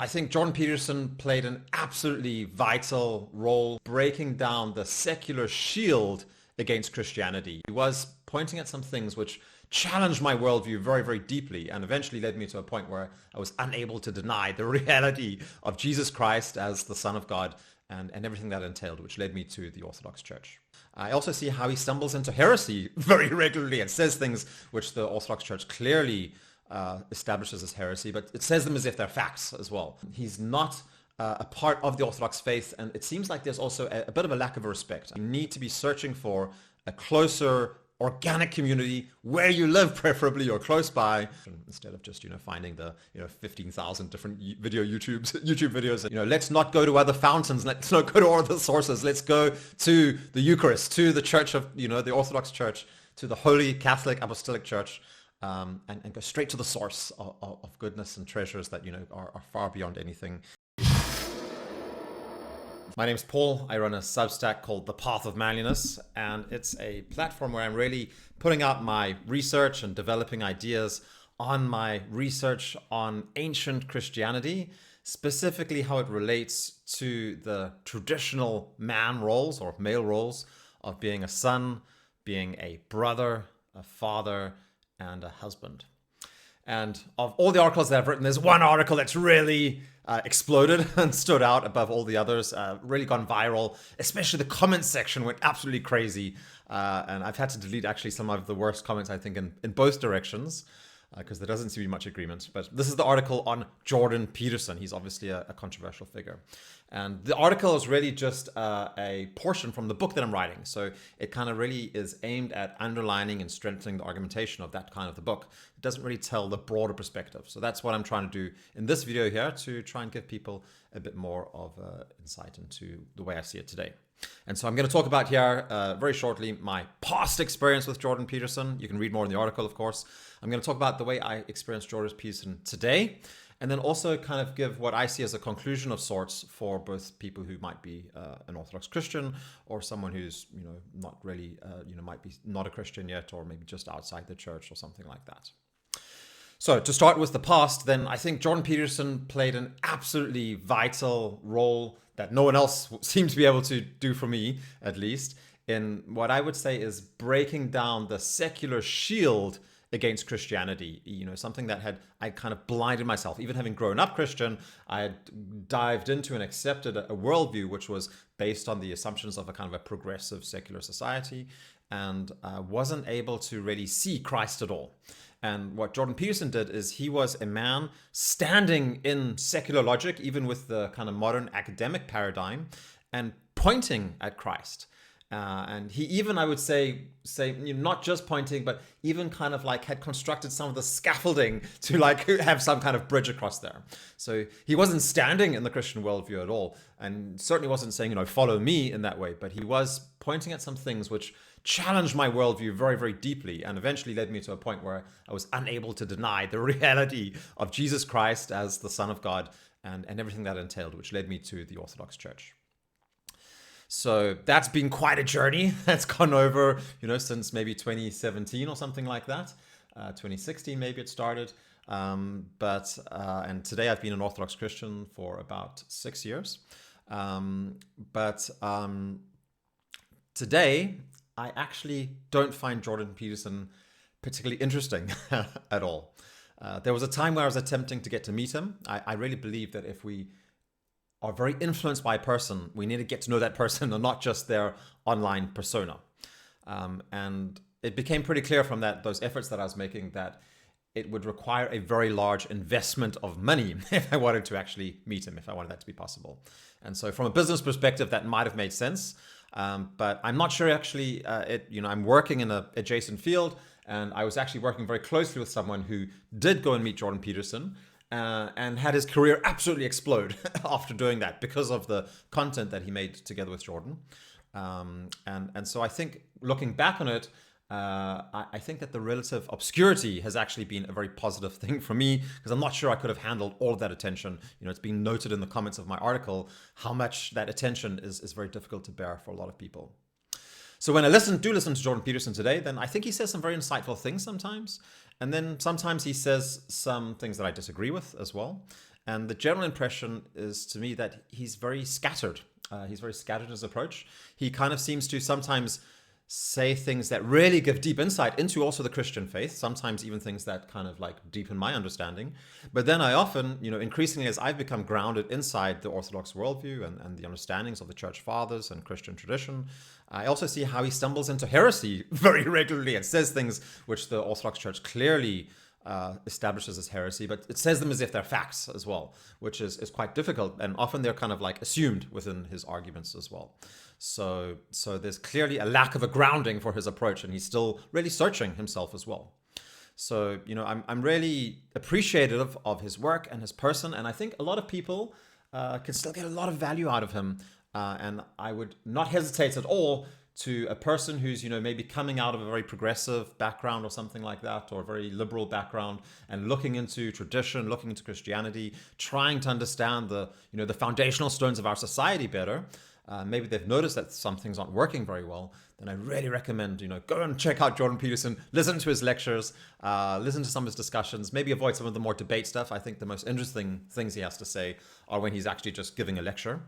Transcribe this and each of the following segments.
I think Jordan Peterson played an absolutely vital role breaking down the secular shield against Christianity. He was pointing at some things which challenged my worldview very, very deeply and eventually led me to a point where I was unable to deny the reality of Jesus Christ as the Son of God and everything that entailed, which led me to the Orthodox Church. I also see how he stumbles into heresy very regularly and says things which the Orthodox Church clearly establishes as heresy, but it says them as if they're facts as well. He's not a part of the Orthodox faith, and it seems like there's also a bit of a lack of respect. You need to be searching for a closer organic community where you live, preferably, or close by, instead of just finding the 15,000 different YouTube videos. Let's not go to other fountains, let's not go to other sources, let's go to the Eucharist, to the Church of the Orthodox Church, to the Holy Catholic Apostolic Church, and go straight to the source of goodness and treasures that are far beyond anything. My name's Paul. I run a Substack called The Path of Manliness, and it's a platform where I'm really putting out my research and developing ideas on my research on ancient Christianity, specifically how it relates to the traditional man roles or male roles of being a son, being a brother, a father, and a husband. And of all the articles that I've written, there's one article that's really exploded and stood out above all the others, really gone viral, especially the comments section went absolutely crazy. And I've had to delete actually some of the worst comments, I think, in both directions, because there doesn't seem to be much agreement. But this is the article on Jordan Peterson. He's obviously a controversial figure. And the article is really just a portion from the book that I'm writing. So it kind of really is aimed at underlining and strengthening the argumentation of that kind of the book. It doesn't really tell the broader perspective. So that's what I'm trying to do in this video here, to try and give people a bit more of insight into the way I see it today. And so I'm going to talk about here very shortly my past experience with Jordan Peterson. You can read more in the article, of course. I'm going to talk about the way I experienced Jordan Peterson today, and then also kind of give what I see as a conclusion of sorts for both people who might be an Orthodox Christian or someone who's not really might be not a Christian yet, or maybe just outside the church or something like that. So to start with the past, then I think Jordan Peterson played an absolutely vital role that no one else seemed to be able to do, for me at least, in what I would say is breaking down the secular shield against Christianity. Something that I kind of blinded myself. Even having grown up Christian, I had dived into and accepted a worldview which was based on the assumptions of a kind of a progressive secular society, and wasn't able to really see Christ at all. And what Jordan Peterson did is he was a man standing in secular logic, even with the kind of modern academic paradigm, and pointing at Christ. And he even, I would say not just pointing, but even kind of like had constructed some of the scaffolding to like have some kind of bridge across there. So he wasn't standing in the Christian worldview at all, and certainly wasn't saying, follow me in that way, but he was pointing at some things which challenged my worldview very, very deeply and eventually led me to a point where I was unable to deny the reality of Jesus Christ as the Son of God and everything that entailed, which led me to the Orthodox Church. So that's been quite a journey. That's gone over, since maybe 2017 or something like that. 2016 maybe it started. And today I've been an Orthodox Christian for about 6 years. Today I actually don't find Jordan Peterson particularly interesting at all. There was a time where I was attempting to get to meet him. I really believe that if we are very influenced by a person, we need to get to know that person and not just their online persona. And it became pretty clear from those efforts that I was making that it would require a very large investment of money if I wanted to actually meet him, if I wanted that to be possible. And so from a business perspective, that might have made sense. But I'm not sure actually, I'm working in an adjacent field, and I was actually working very closely with someone who did go and meet Jordan Peterson and had his career absolutely explode after doing that because of the content that he made together with Jordan. And so I think looking back on it, I think that the relative obscurity has actually been a very positive thing for me, because I'm not sure I could have handled all of that attention. It's being noted in the comments of my article how much that attention is very difficult to bear for a lot of people. So when I do listen to Jordan Peterson today, then I think he says some very insightful things sometimes. And then sometimes he says some things that I disagree with as well. And the general impression is to me that he's very scattered. He's very scattered in his approach. He kind of seems to sometimes say things that really give deep insight into also the Christian faith, sometimes even things that kind of like deepen my understanding. But then I often, increasingly as I've become grounded inside the Orthodox worldview and the understandings of the Church Fathers and Christian tradition, I also see how he stumbles into heresy very regularly and says things which the Orthodox Church clearly establishes as heresy, but it says them as if they're facts as well, which is quite difficult. And often they're kind of like assumed within his arguments as well. So there's clearly a lack of a grounding for his approach, and he's still really searching himself as well. So, I'm really appreciative of his work and his person, and I think a lot of people can still get a lot of value out of him. And I would not hesitate at all to a person who's, maybe coming out of a very progressive background or something like that, or a very liberal background, and looking into tradition, looking into Christianity, trying to understand the foundational stones of our society better. Maybe they've noticed that some things aren't working very well, then I really recommend, go and check out Jordan Peterson, listen to his lectures, listen to some of his discussions, maybe avoid some of the more debate stuff. I think the most interesting things he has to say are when he's actually just giving a lecture.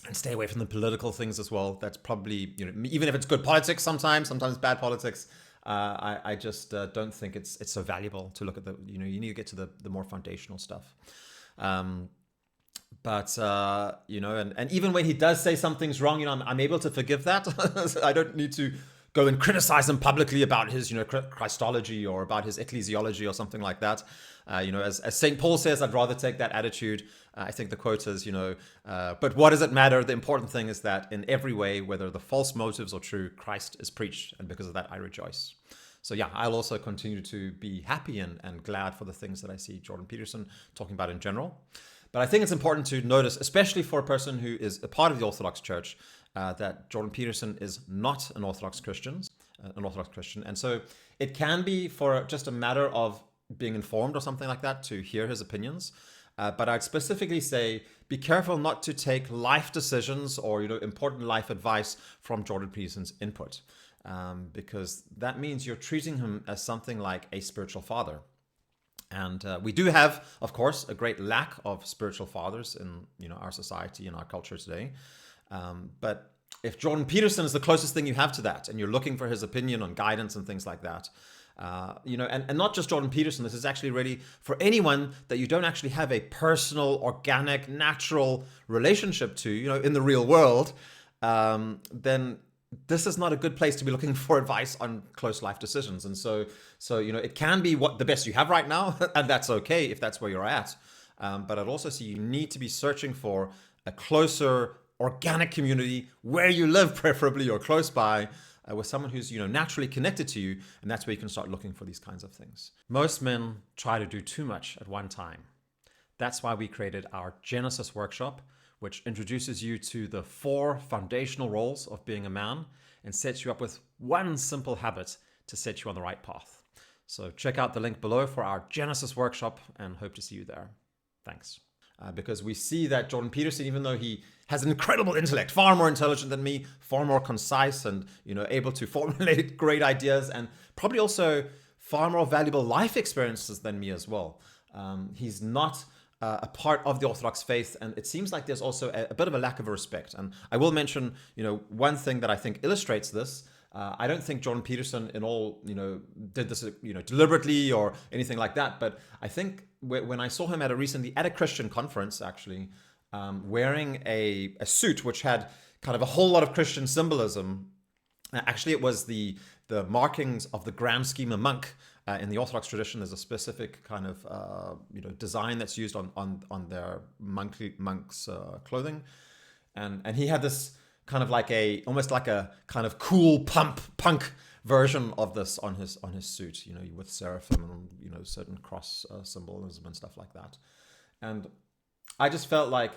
And stay away from the political things as well. That's probably, even if it's good politics sometimes bad politics, I just don't think it's so valuable to look at you need to get to the more foundational stuff. But and even when he does say something's wrong, I'm able to forgive that. I don't need to go and criticize him publicly about his, Christology or about his ecclesiology or something like that. As St. Paul says, I'd rather take that attitude. I think the quote is, but what does it matter? The important thing is that in every way, whether the false motives or true, Christ is preached. And because of that, I rejoice. So yeah, I'll also continue to be happy and glad for the things that I see Jordan Peterson talking about in general. But I think it's important to notice, especially for a person who is a part of the Orthodox Church, that Jordan Peterson is not an Orthodox Christian. And so it can be for just a matter of being informed or something like that to hear his opinions. But I'd specifically say, be careful not to take life decisions or important life advice from Jordan Peterson's input, because that means you're treating him as something like a spiritual father. And we do have, of course, a great lack of spiritual fathers in our society, in our culture today. But if Jordan Peterson is the closest thing you have to that, and you're looking for his opinion on guidance and things like that, and not just Jordan Peterson, this is actually really for anyone that you don't actually have a personal, organic, natural relationship to, in the real world, then this is not a good place to be looking for advice on close life decisions. And so it can be what the best you have right now, and that's okay if that's where you're at. But I'd also say you need to be searching for a closer, organic community where you live, preferably, or close by, with someone who's naturally connected to you, and that's where you can start looking for these kinds of things. Most men try to do too much at one time. That's why we created our Genesis workshop, which introduces you to the 4 foundational roles of being a man and sets you up with one simple habit to set you on the right path. So check out the link below for our Genesis workshop, and hope to see you there. Thanks. Because we see that Jordan Peterson, even though he has an incredible intellect, far more intelligent than me, far more concise, and able to formulate great ideas, and probably also far more valuable life experiences than me as well. He's not a part of the Orthodox faith, and it seems like there's also a bit of a lack of respect. And I will mention, one thing that I think illustrates this. I don't think Jordan Peterson in all, did this, deliberately or anything like that. But I think when I saw him at a Christian conference, actually, wearing a suit which had kind of a whole lot of Christian symbolism. Actually, it was the markings of the grand schema monk. In the Orthodox tradition, there's a specific kind of design that's used on their monks' clothing, and he had this kind of almost like a kind of cool punk version of this on his suit, with seraphim and certain cross symbolism and stuff like that. And I just felt like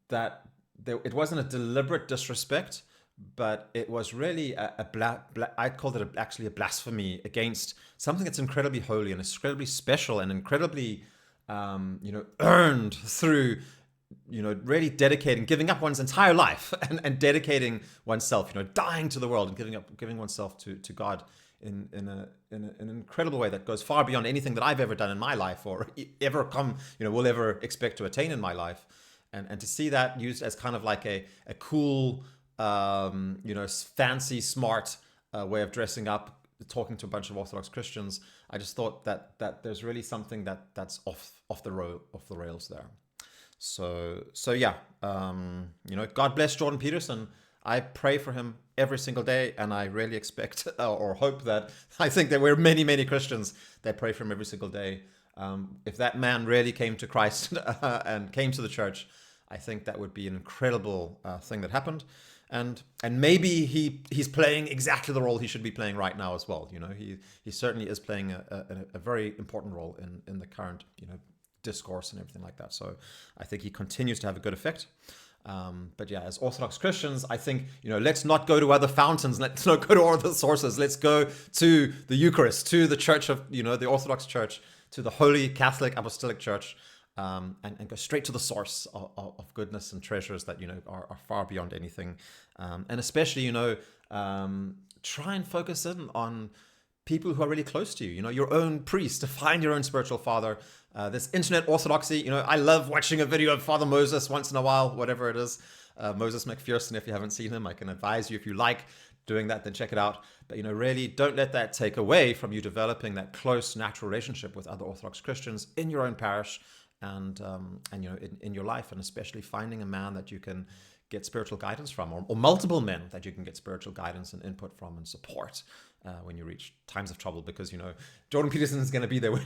that it wasn't a deliberate disrespect, but it was really I'd called it actually a blasphemy against something that's incredibly holy and incredibly special and incredibly earned through really giving up one's entire life and dedicating oneself, dying to the world and giving oneself to God an incredible way that goes far beyond anything that I've ever done in my life or will ever expect to attain in my life. And to see that used as kind of like a cool, fancy, smart way of dressing up, talking to a bunch of Orthodox Christians, I just thought that there's really something that's off the rails there. So yeah, God bless Jordan Peterson. I pray for him every single day, and I really expect or hope that I think that we're many Christians that pray for him every single day. If that man really came to Christ and came to the church, I think that would be an incredible thing that happened. And maybe he's playing exactly the role he should be playing right now as well. He certainly is playing a very important role in the current discourse and everything like that. So I think he continues to have a good effect. But yeah, as Orthodox Christians, I think, let's not go to other fountains. Let's not go to other sources. Let's go to the Eucharist, to the Church of, the Orthodox Church, to the Holy Catholic Apostolic Church, and go straight to the source of goodness and treasures that, are far beyond anything. And especially, try and focus in on people who are really close to you, your own priest, to find your own spiritual father. This internet orthodoxy, I love watching a video of Father Moses once in a while, whatever it is. Moses McPherson, if you haven't seen him, I can advise you, if you like doing that, then check it out. But, really don't let that take away from you developing that close, natural relationship with other Orthodox Christians in your own parish and in your life, and especially finding a man that you can get spiritual guidance from, or multiple men that you can get spiritual guidance and input from and support when you reach times of trouble, because Jordan Peterson is going to be there when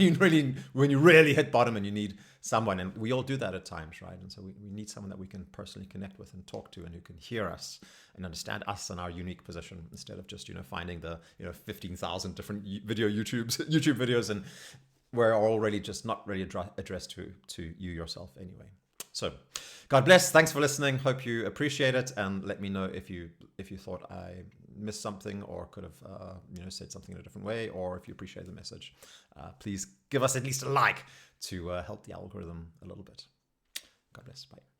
you really hit bottom and you need someone, and we all do that at times, right? And so we need someone that we can personally connect with and talk to, and who can hear us and understand us and our unique position, instead of just finding the 15,000 different YouTube videos, and we're already just not really addressed to you yourself anyway. So God bless. Thanks for listening. Hope you appreciate it, and let me know if you thought I missed something or could have said something in a different way, or if you appreciate the message. Please give us at least a like to help the algorithm a little bit. God bless. Bye.